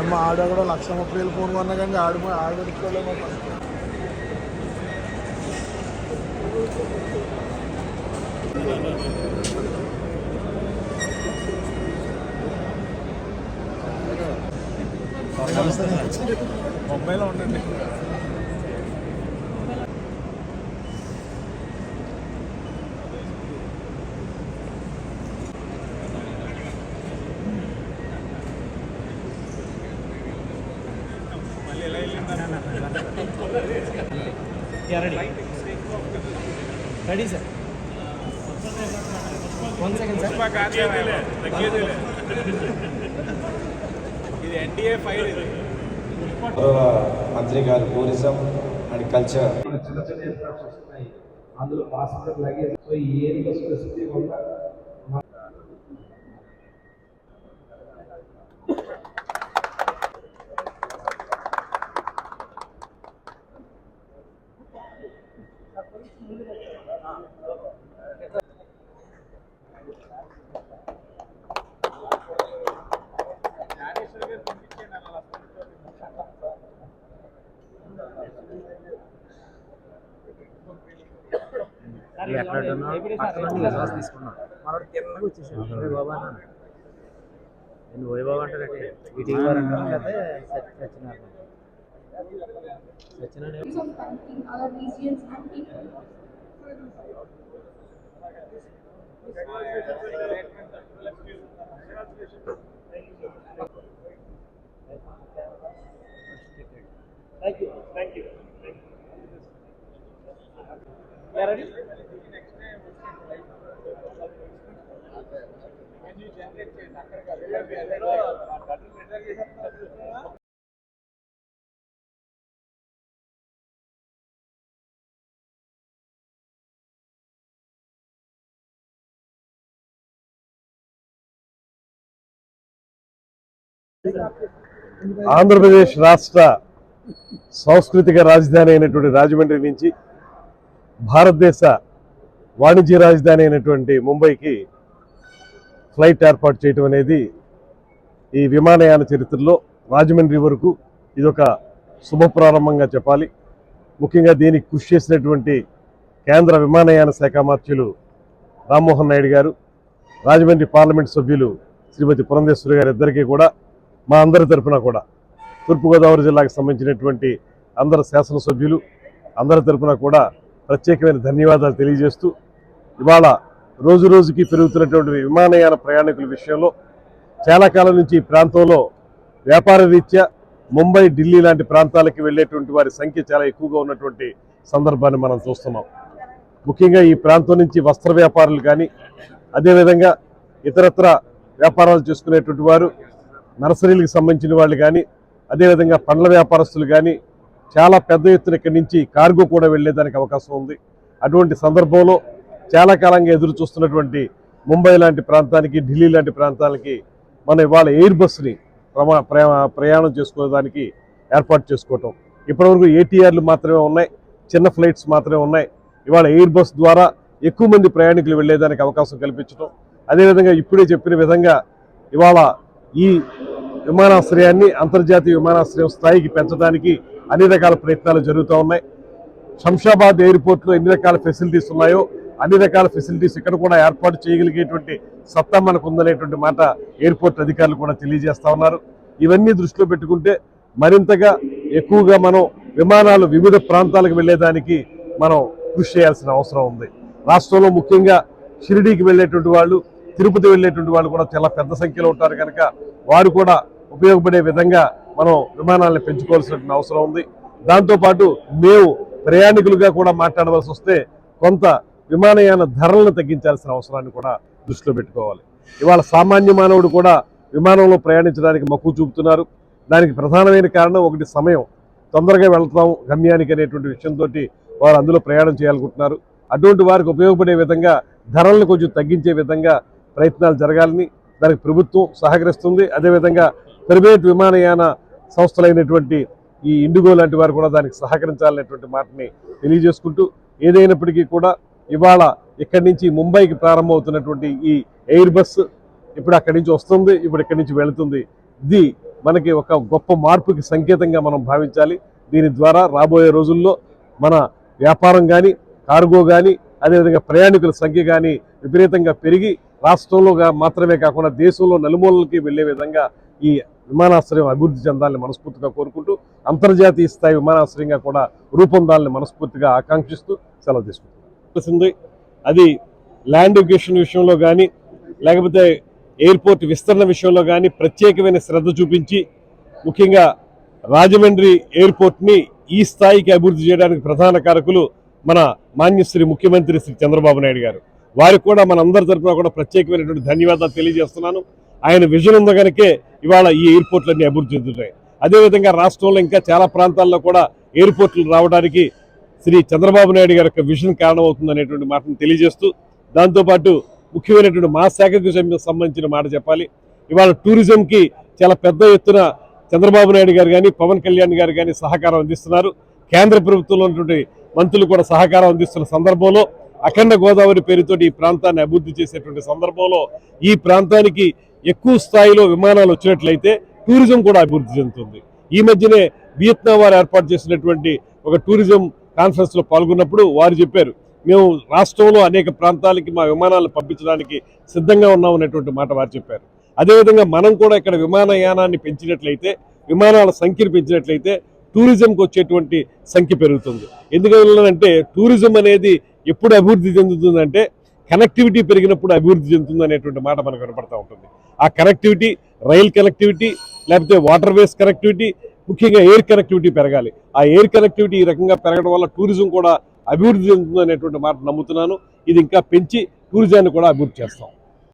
అమ్మ ఆడ కూడా 1,30,000 ఫోన్ కొన్నా కానీ ఆడబెట్టుకోలేము. ముంబైలో ఉండండి. Ready sir. 1 second sir. ఇది ఎన్డీఏ ఫైల్. మంత్రి గారు టూరిజం అండ్ కల్చర్ చిన్న చిన్న ఎయిర్క్రాఫ్ట్స్ వస్తున్నాయి. అందులో పాసింజర్ లగేజ్. సో ఈ ఎయిర్ బస్ ఫెసిలిటీ వల్ల వైభవ్ అంటే వీటికి వారు అంటారు లేకపోతే ఆంధ్రప్రదేశ్ రాష్ట్ర సాంస్కృతిక రాజధాని అయినటువంటి రాజమండ్రి నుంచి భారతదేశ వాణిజ్య రాజధాని అయినటువంటి ముంబైకి ఫ్లైట్ ఏర్పాటు చేయడం అనేది ఈ విమానయాన చరిత్రలో రాజమండ్రి వరకు ఇదొక శుభప్రారంభంగా చెప్పాలి. ముఖ్యంగా దీనికి కృషి చేసినటువంటి కేంద్ర విమానయాన శాఖ మంత్రులు రామ్మోహన్ నాయుడు గారు, రాజమండ్రి పార్లమెంట్ సభ్యులు శ్రీమతి పురంధేశ్వరి గారు ఇద్దరికీ కూడా మా అందరి తరఫున కూడా తూర్పుగోదావరి జిల్లాకు సంబంధించినటువంటి అందరు శాసనసభ్యులు అందరి తరఫున కూడా ప్రత్యేకమైన ధన్యవాదాలు తెలియజేస్తూ, ఇవాళ రోజు రోజుకి పెరుగుతున్నటువంటి విమానయాన ప్రయాణికుల విషయంలో చాలా కాలం నుంచి ఈ ప్రాంతంలో వ్యాపార రీత్యా ముంబై, ఢిల్లీ లాంటి ప్రాంతాలకి వెళ్ళేటువంటి వారి సంఖ్య చాలా ఎక్కువగా ఉన్నటువంటి సందర్భాన్ని మనం చూస్తున్నాం. ముఖ్యంగా ఈ ప్రాంతం నుంచి వస్త్ర వ్యాపారులు కానీ, అదేవిధంగా ఇతరత్ర వ్యాపారాలు చేసుకునేటువంటి వారు, నర్సరీలకు సంబంధించిన వాళ్ళు కానీ, అదేవిధంగా పండ్ల వ్యాపారస్తులు కానీ చాలా పెద్ద ఎత్తున ఇక్కడి నుంచి కార్గో కూడా వెళ్ళేదానికి అవకాశం ఉంది. అటువంటి సందర్భంలో చాలా కాలంగా ఎదురు చూస్తున్నటువంటి ముంబై లాంటి ప్రాంతానికి, ఢిల్లీ లాంటి ప్రాంతాలకి మనం ఇవాళ ఎయిర్ బస్ని ప్రయాణం చేసుకోవడానికి ఏర్పాటు చేసుకోవటం. ఇప్పటివరకు ఏటీఆర్లు మాత్రమే ఉన్నాయి, చిన్న ఫ్లైట్స్ మాత్రమే ఉన్నాయి. ఇవాళ ఎయిర్ బస్ ద్వారా ఎక్కువ మంది ప్రయాణికులు వెళ్ళేదానికి అవకాశం కల్పించడం, అదేవిధంగా ఇప్పుడే చెప్పిన విధంగా ఇవాళ ఈ విమానాశ్రయాన్ని అంతర్జాతీయ విమానాశ్రయం స్థాయికి పెంచడానికి అన్ని రకాల ప్రయత్నాలు జరుగుతూ ఉన్నాయి. శంషాబాద్ ఎయిర్పోర్ట్లో ఎన్ని రకాల ఫెసిలిటీస్ ఉన్నాయో అన్ని రకాల ఫెసిలిటీస్ ఇక్కడ కూడా ఏర్పాటు చేయగలిగేటువంటి సత్తా మనకు ఉందనేటువంటి మాట ఎయిర్పోర్ట్ అధికారులు కూడా తెలియజేస్తా ఉన్నారు. ఇవన్నీ దృష్టిలో పెట్టుకుంటే మరింతగా ఎక్కువగా మనం విమానాలు వివిధ ప్రాంతాలకు వెళ్ళేదానికి మనం కృషి చేయాల్సిన అవసరం ఉంది. రాష్ట్రంలో ముఖ్యంగా షిరిడీకి వెళ్ళేటువంటి వాళ్ళు, తిరుపతి వెళ్ళేటువంటి వాళ్ళు కూడా చాలా పెద్ద సంఖ్యలో ఉంటారు కనుక వారు కూడా ఉపయోగపడే విధంగా మనం విమానాలను పెంచుకోవాల్సిన అవసరం ఉంది. దాంతోపాటు మేము ప్రయాణికులుగా కూడా మాట్లాడవలసి వస్తే కొంత విమానయాన ధరలను తగ్గించాల్సిన అవసరాన్ని కూడా దృష్టిలో పెట్టుకోవాలి. ఇవాళ సామాన్య మానవుడు కూడా విమానంలో ప్రయాణించడానికి మక్కువ చూపుతున్నారు. దానికి ప్రధానమైన కారణం ఒకటి, సమయం, తొందరగా వెళ్తాం గమ్యానికి అనేటువంటి విషయంతో వారు అందులో ప్రయాణం చేయాలనుకుంటున్నారు. అటువంటి వారికి ఉపయోగపడే విధంగా ధరలను కొంచెం తగ్గించే విధంగా ప్రయత్నాలు జరగాలని దానికి ప్రభుత్వం సహకరిస్తుంది. అదేవిధంగా ప్రైవేట్ విమానయాన సంస్థలైనటువంటి ఈ ఇండిగో లాంటి వారు కూడా దానికి సహకరించాలనేటువంటి మాటని తెలియజేసుకుంటూ, ఏదైనప్పటికీ కూడా ఇవాళ ఇక్కడి నుంచి ముంబైకి ప్రారంభమవుతున్నటువంటి ఈ ఎయిర్ బస్ ఇప్పుడు అక్కడి నుంచి వస్తుంది, ఇప్పుడు ఇక్కడి నుంచి వెళుతుంది. ఇది మనకి ఒక గొప్ప మార్పుకి సంకేతంగా మనం భావించాలి. దీని ద్వారా రాబోయే రోజుల్లో మన వ్యాపారం కానీ, కార్గో కానీ, అదేవిధంగా ప్రయాణికుల సంఖ్య కానీ విపరీతంగా పెరిగి రాష్ట్రంలో మాత్రమే కాకుండా దేశంలో నలుమూలలకి వెళ్లే విధంగా ఈ విమానాశ్రయం అభివృద్ధి చెందాలని మనస్ఫూర్తిగా కోరుకుంటూ, అంతర్జాతీయ స్థాయి విమానాశ్రయంగా కూడా రూపొందాలని మనస్ఫూర్తిగా ఆకాంక్షిస్తూ సెలవు తీసుకుంటుంది. అది ల్యాండ్ ఎడ్యుకేషన్ విషయంలో కానీ, లేకపోతే ఎయిర్పోర్ట్ విస్తరణ విషయంలో కానీ ప్రత్యేకమైన శ్రద్ధ చూపించి, ముఖ్యంగా రాజమండ్రి ఎయిర్పోర్ట్ని ఈ స్థాయికి అభివృద్ధి చేయడానికి ప్రధాన కారకులు మన మాన్యశ్రీ ముఖ్యమంత్రి శ్రీ చంద్రబాబు నాయుడు గారు. వారికి కూడా మన అందరి తరఫున కూడా ప్రత్యేకమైనటువంటి ధన్యవాదాలు తెలియజేస్తున్నాను. ఆయన విజన్ ఉన్న కనుకే ఇవాళ ఈ ఎయిర్పోర్ట్లన్నీ అభివృద్ధి చెందుతాయి. అదేవిధంగా రాష్ట్రంలో ఇంకా చాలా ప్రాంతాల్లో కూడా ఎయిర్పోర్ట్లు రావడానికి శ్రీ చంద్రబాబు నాయుడు గారి యొక్క విజన్ కారణమవుతుందనేటువంటి మాటను తెలియజేస్తూ, దాంతోపాటు ముఖ్యమైనటువంటి మా శాఖకు సంబంధించిన మాట చెప్పాలి. ఇవాళ టూరిజంకి చాలా పెద్ద ఎత్తున చంద్రబాబు నాయుడు గారు కానీ, పవన్ కళ్యాణ్ గారు కానీ సహకారం అందిస్తున్నారు. కేంద్ర ప్రభుత్వంలో ఉన్నటువంటి మంత్రులు కూడా సహకారం అందిస్తున్న సందర్భంలో, అఖండ గోదావరి పేరుతోటి ఈ ప్రాంతాన్ని అభివృద్ధి చేసేటువంటి సందర్భంలో ఈ ప్రాంతానికి ఎక్కువ స్థాయిలో విమానాలు వచ్చినట్లయితే టూరిజం కూడా అభివృద్ధి చెందుతుంది. ఈ మధ్యనే వియత్నాం వారు ఏర్పాటు చేసినటువంటి ఒక టూరిజం కాన్ఫరెన్స్లో పాల్గొన్నప్పుడు వారు చెప్పారు, మేము రాష్ట్రంలో అనేక ప్రాంతాలకి మా విమానాలు పంపించడానికి సిద్ధంగా ఉన్నామనేటువంటి మాట వారు చెప్పారు. అదేవిధంగా మనం కూడా ఇక్కడ విమానయానాన్ని పెంచినట్లయితే, విమానాల సంఖ్యను పెంచినట్లయితే టూరిజంకి వచ్చేటువంటి సంఖ్య పెరుగుతుంది. ఎందుకంటే టూరిజం అనేది ఎప్పుడు అభివృద్ధి చెందుతుందంటే కనెక్టివిటీ పెరిగినప్పుడు అభివృద్ధి చెందుతుంది అనేటువంటి మాట మనకు కనపడతా ఉంటుంది. ఆ కనెక్టివిటీ, రైల్ కనెక్టివిటీ, లేకపోతే వాటర్ వేస్ కనెక్టివిటీ, ముఖ్యంగా ఎయిర్ కనెక్టివిటీ పెరగాలి. ఆ ఎయిర్ కనెక్టివిటీ ఈ రకంగా పెరగడం వల్ల టూరిజం కూడా అభివృద్ధి చెందుతుంది అనేటువంటి మాట నమ్ముతున్నాను. ఇది ఇంకా పెంచి టూరిజాన్ని కూడా అభివృద్ధి చేస్తాం.